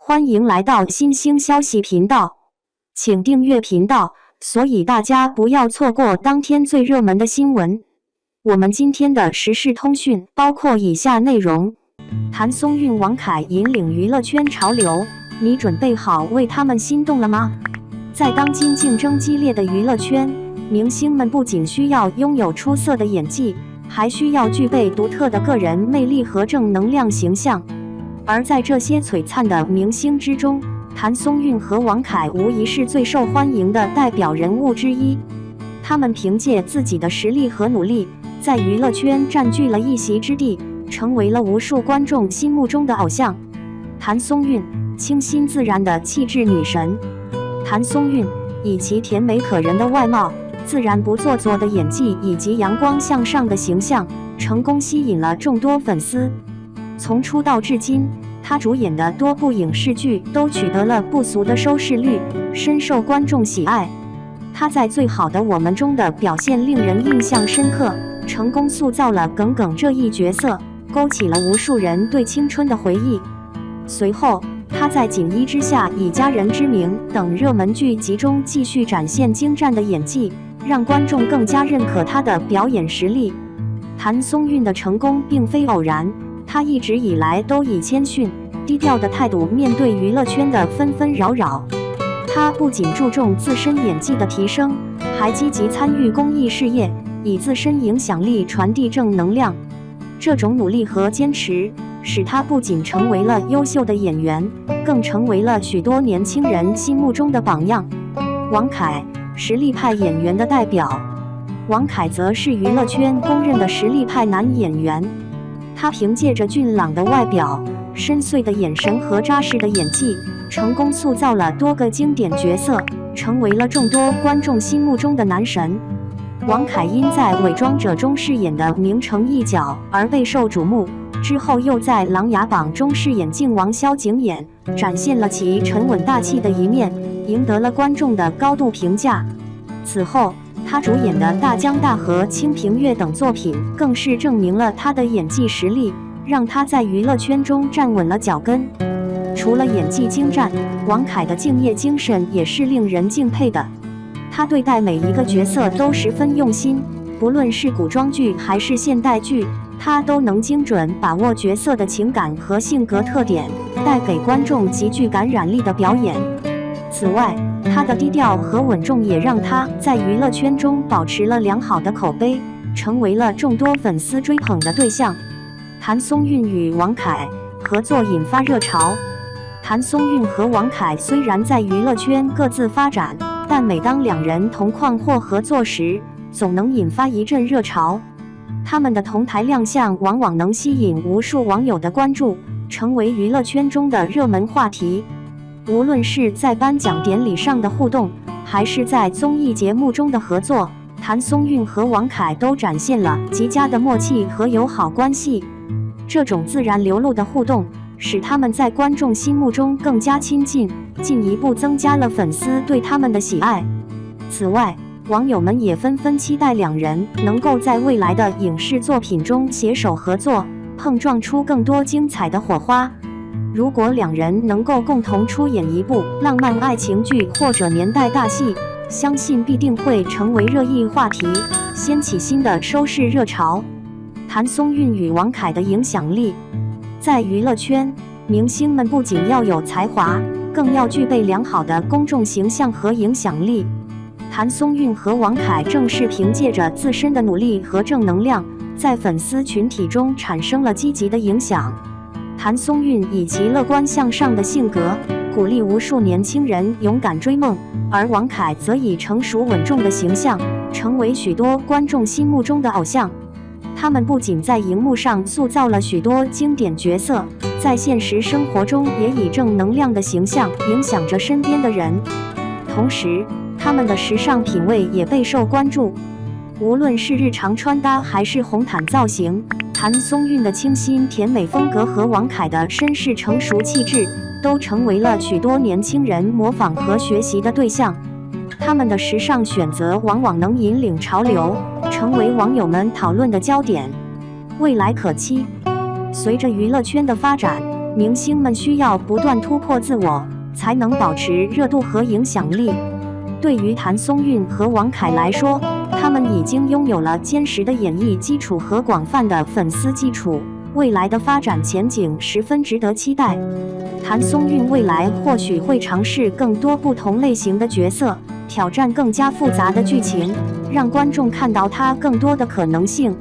欢迎来到新兴消息频道，请订阅频道，所以大家不要错过当天最热门的新闻。我们今天的时事通讯包括以下内容：谭松韵、王凯引领娱乐圈潮流，你准备好为他们心动了吗？在当今竞争激烈的娱乐圈，明星们不仅需要拥有出色的演技，还需要具备独特的个人魅力和正能量形象。而在这些璀璨的明星之中，谭松韵和王凯无疑是最受欢迎的代表人物之一。他们凭借自己的实力和努力，在娱乐圈占据了一席之地，成为了无数观众心目中的偶像。谭松韵，清新自然的气质女神。谭松韵以其甜美可人的外貌、自然不做作的演技以及阳光向上的形象，成功吸引了众多粉丝。从出道至今，她主演的多部影视剧都取得了不俗的收视率，深受观众喜爱。她在《最好的我们》中的表现令人印象深刻，成功塑造了耿耿这一角色，勾起了无数人对青春的回忆。随后，她在《锦衣之下》以家人之名等热门剧集中继续展现精湛的演技，让观众更加认可她的表演实力。谭松韵的成功并非偶然，她一直以来都以谦逊、低调的态度面对娱乐圈的纷纷扰扰。她不仅注重自身演技的提升，还积极参与公益事业，以自身影响力传递正能量。这种努力和坚持，使她不仅成为了优秀的演员，更成为了许多年轻人心目中的榜样。王凯，实力派演员的代表。王凯则是娱乐圈公认的实力派男演员。他凭借着俊朗的外表、深邃的眼神和扎实的演技，成功塑造了多个经典角色，成为了众多观众心目中的男神。王凯因在《伪装者》中饰演的明诚一角而备受瞩目，之后又在《琅琊榜》中饰演靖王萧景琰，展现了其沉稳大气的一面，赢得了观众的高度评价。此后，他主演的《大江大河》《清平乐》等作品，更是证明了他的演技实力，让他在娱乐圈中站稳了脚跟。除了演技精湛，王凯的敬业精神也是令人敬佩的。他对待每一个角色都十分用心，不论是古装剧还是现代剧，他都能精准把握角色的情感和性格特点，带给观众极具感染力的表演。此外，他的低调和稳重也让他在娱乐圈中保持了良好的口碑，成为了众多粉丝追捧的对象。谭松韵与王凯合作引发热潮。谭松韵和王凯虽然在娱乐圈各自发展，但每当两人同框或合作时，总能引发一阵热潮。他们的同台亮相往往能吸引无数网友的关注，成为娱乐圈中的热门话题。无论是在颁奖典礼上的互动，还是在综艺节目中的合作，谭松韵和王凯都展现了极佳的默契和友好关系。这种自然流露的互动，使他们在观众心目中更加亲近，进一步增加了粉丝对他们的喜爱。此外，网友们也纷纷期待两人能够在未来的影视作品中携手合作，碰撞出更多精彩的火花。如果两人能够共同出演一部浪漫爱情剧或者年代大戏，相信必定会成为热议话题，掀起新的收视热潮。谭松韵与王凯的影响力。在娱乐圈，明星们不仅要有才华，更要具备良好的公众形象和影响力。谭松韵和王凯正是凭借着自身的努力和正能量，在粉丝群体中产生了积极的影响。谭松韵以其乐观向上的性格，鼓励无数年轻人勇敢追梦，而王凯则以成熟稳重的形象，成为许多观众心目中的偶像。他们不仅在荧幕上塑造了许多经典角色，在现实生活中也以正能量的形象影响着身边的人。同时，他们的时尚品味也备受关注。无论是日常穿搭还是红毯造型，谭松韵的清新甜美风格和王凯的绅士成熟气质，都成为了许多年轻人模仿和学习的对象。他们的时尚选择往往能引领潮流，成为网友们讨论的焦点。未来可期。随着娱乐圈的发展，明星们需要不断突破自我，才能保持热度和影响力。对于谭松韵和王凯来说，他们已经拥有了坚实的演艺基础和广泛的粉丝基础，未来的发展前景十分值得期待。谭松韵未来或许会尝试更多不同类型的角色，挑战更加复杂的剧情，让观众看到他更多的可能性。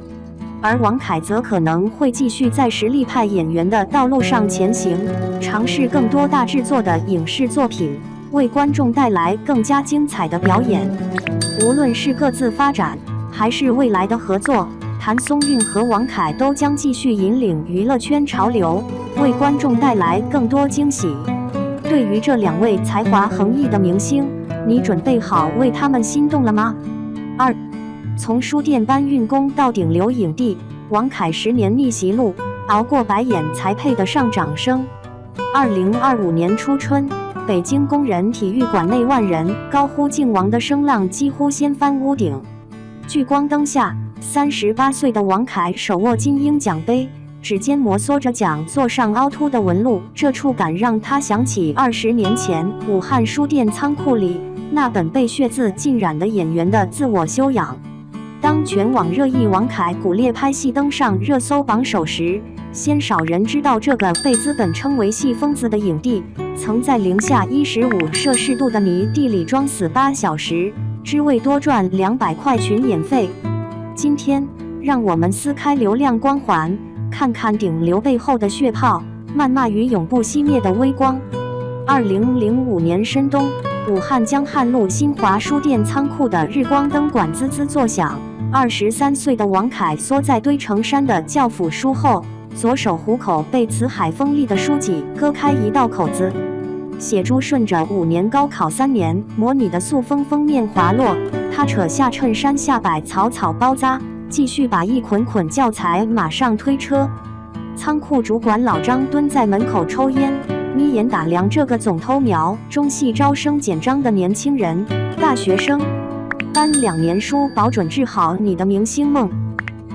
而王凯则可能会继续在实力派演员的道路上前行，尝试更多大制作的影视作品，为观众带来更加精彩的表演。无论是各自发展，还是未来的合作，谭松韵和王凯都将继续引领娱乐圈潮流，为观众带来更多惊喜。对于这2位才华横溢的明星，你准备好为他们心动了吗？2. 从书店搬运工到顶流影帝，王凯10年逆袭路，熬过白眼才配得上掌声。2025年初春，北京工人体育馆内万人高呼靖王的声浪几乎掀翻屋顶。聚光灯下，38岁的王凯手握金鹰奖杯，指尖摩挲着奖座上凹凸的纹路，这触感让他想起20年前武汉书店仓库里那本被血渍浸染的演员的自我修养。当全网热议王凯骨裂拍戏登上热搜榜首时，鲜少人知道这个被资本称为戏疯子的影帝，曾在零下15摄氏度的泥地里装死8小时，只为多赚200块群演费。今天，让我们撕开流量光环，看看顶流背后的血泡、谩骂与永不熄灭的微光。2005年深冬，武汉江汉路新华书店仓库的日光灯管滋滋作响。23岁的王凯缩在堆成山的教辅书后，左手虎口被辞海锋利的书脊割开一道口子，血珠顺着5年高考3年模拟的塑封封面滑落。他扯下衬衫下摆草草包扎，继续把一捆捆教材马上推车。仓库主管老张蹲在门口抽烟，眯眼打量这个总偷瞄中戏招生简章的年轻人。大学生，搬2年书保准治好你的明星梦。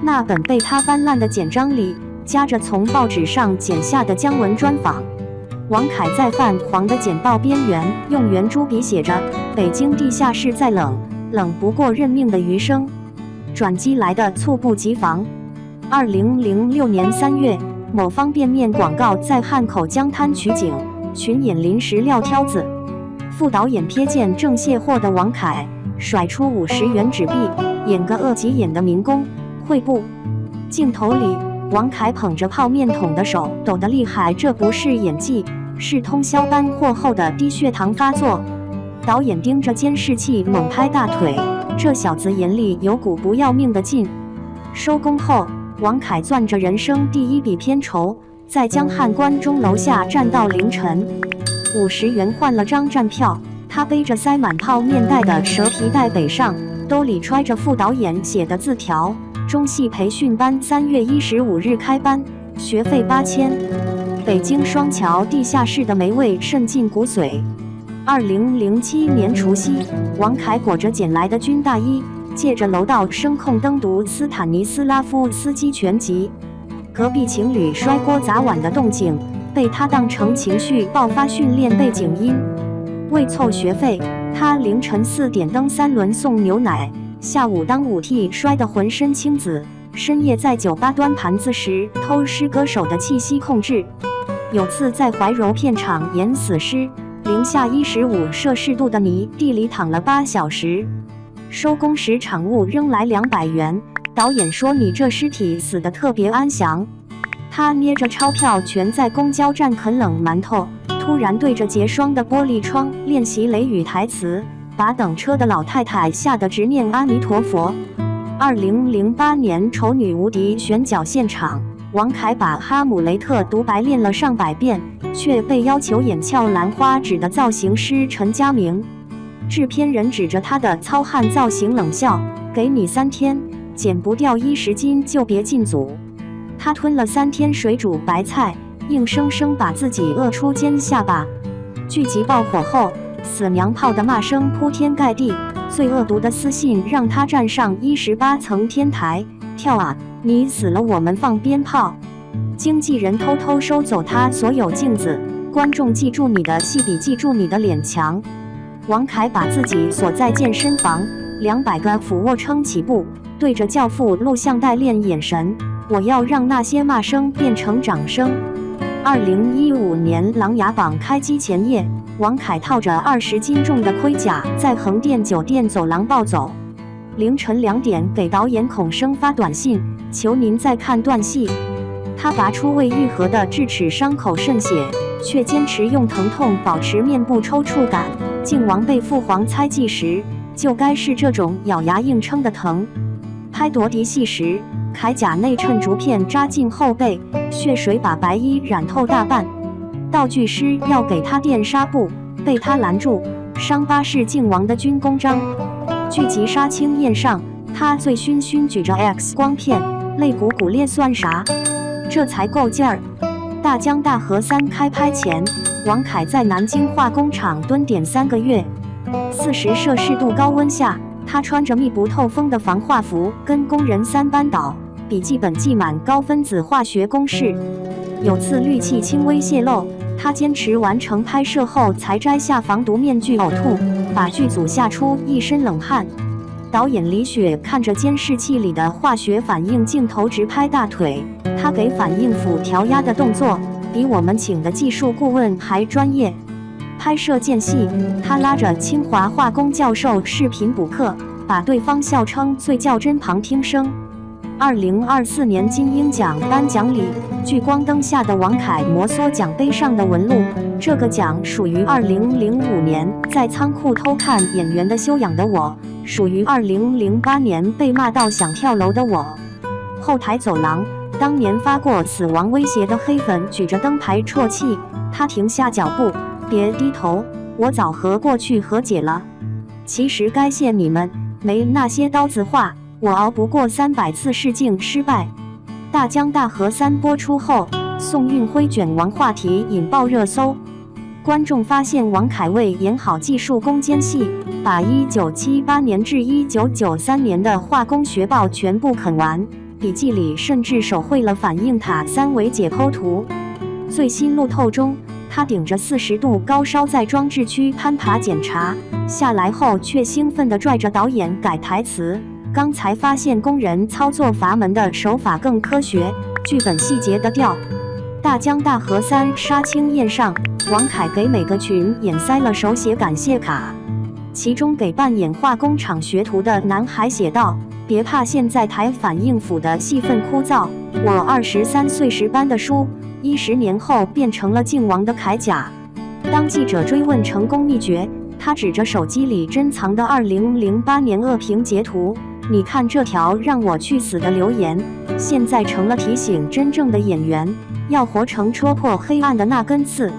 那本被他翻烂的简章里夹着从报纸上剪下的姜文专访。王凯在泛黄的简报边缘用圆珠笔写着：北京地下室再冷，冷不过认命的余生。转机来的猝不及防。2006年3月，某方便面广告在汉口江滩取景，群演临时撂挑子。副导演瞥见正卸货的王凯，甩出50元纸币，演个恶急眼的民工。会不？镜头里，王凯捧着泡面桶的手抖得厉害，这不是演技，是通宵搬货后的低血糖发作。导演盯着监视器猛拍大腿，这小子眼里有股不要命的劲。收工后，王凯攥着人生第一笔片酬，在江汉关中楼下站到凌晨，50元换了张站票。他背着塞满泡面袋的蛇皮袋北上，兜里揣着副导演写的字条：中戏培训班3月15日开班，学费8000。北京双桥地下室的霉味渗进骨髓。2007年除夕，王凯裹着捡来的军大衣，借着楼道声控登读斯坦尼斯拉夫斯基全集。隔壁情侣摔锅砸碗的动静被他当成情绪爆发训练背景音。为凑学费，他凌晨4点蹬3轮送牛奶，下午当舞替摔得浑身青紫，深夜在酒吧端盘子时偷师歌手的气息控制。有次在怀柔片场演死尸，零下15摄氏度的泥地里躺了8小时，收工时场务扔来200元。导演说：“你这尸体死得特别安详。”他捏着钞票蜷在公交站啃冷馒头，突然对着结霜的玻璃窗练习雷雨台词，把等车的老太太吓得直念阿弥陀佛。2008年丑女无敌选角现场，王凯把哈姆雷特独白练了上百遍，却被要求演俏兰花指的造型师陈家明。制片人指着他的糙汉造型冷笑：“给你3天，减不掉10斤就别进组。”他吞了3天水煮白菜，硬生生把自己饿出尖下巴。剧集爆火后，死娘炮的骂声铺天盖地，最恶毒的私信让他站上18层天台，跳啊！你死了我们放鞭炮。经纪人偷偷收走他所有镜子，观众记住你的戏比记住你的脸强。王凯把自己锁在健身房，200个俯卧撑起步，对着教父录像带练眼神。我要让那些骂声变成掌声。2015年《琅琊榜》开机前夜，王凯套着20斤重的盔甲在横店酒店走廊暴走。凌晨2点给导演孔生发短信，求您再看段戏。他拔出未愈合的智齿，伤口渗血，却坚持用疼痛保持面部抽搐感。靖王被父皇猜忌时，就该是这种咬牙硬撑的疼。拍夺嫡戏时，铠甲内衬竹片扎进后背，血水把白衣染透大半。道具师要给他垫纱布，被他拦住。伤疤是靖王的军功章。剧集杀青宴上，他醉醺醺举着 X 光片，肋骨骨裂算啥？这才够劲儿。大江大河3开拍前，王凯在南京化工厂蹲点3个月，40摄氏度高温下，他穿着密不透风的防化服，跟工人3班倒。笔记本记满高分子化学公式。有次氯气轻微泄漏，他坚持完成拍摄后才摘下防毒面具呕吐，把剧组吓出一身冷汗。导演李雪看着监视器里的化学反应镜头直拍大腿，他给反应符调压的动作比我们请的技术顾问还专业。拍摄间隙，他拉着清华化工教授视频补课，把对方笑称最较真旁听生。2024年金鹰奖颁奖礼，聚光灯下的王凯摩挲奖杯上的纹路。这个奖属于2005年在仓库偷看演员的修养的我，属于2008年被骂到想跳楼的我。后台走廊，当年发过死亡威胁的黑粉举着灯牌啜泣，他停下脚步，别低头，我早和过去和解了。其实该谢你们，没那些刀子话，我熬不过300次试镜失败。大江大河3播出后，宋运辉卷王话题引爆热搜。观众发现王凯为演好技术攻坚戏，把1978年至1993年的化工学报全部啃完，笔记里甚至手绘了反应塔3维解剖图。最新路透中，他顶着40度高烧在装置区攀爬检查，下来后却兴奋地拽着导演改台词。刚才发现工人操作阀门的手法更科学，剧本细节的调。大江大河3杀青宴上，王凯给每个群演塞了手写感谢卡，其中给扮演化工厂学徒的男孩写道：别怕现在台反应符的戏份枯燥，我23岁时搬的书，10年后变成了靖王的铠甲。当记者追问成功秘诀，他指着手机里珍藏的2008年恶评截图，你看这条让我去死的留言，现在成了提醒真正的演员要活成戳破黑暗的那根刺。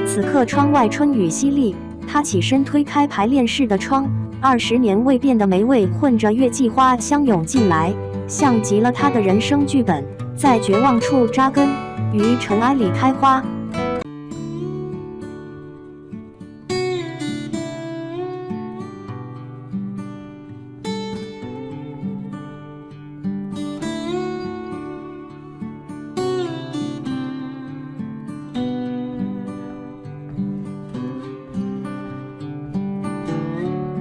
此刻窗外春雨淅沥，他起身推开排练室的窗，20年未变的霉味混着月季花香涌进来，像极了他的人生剧本，在绝望处扎根，于尘埃里开花。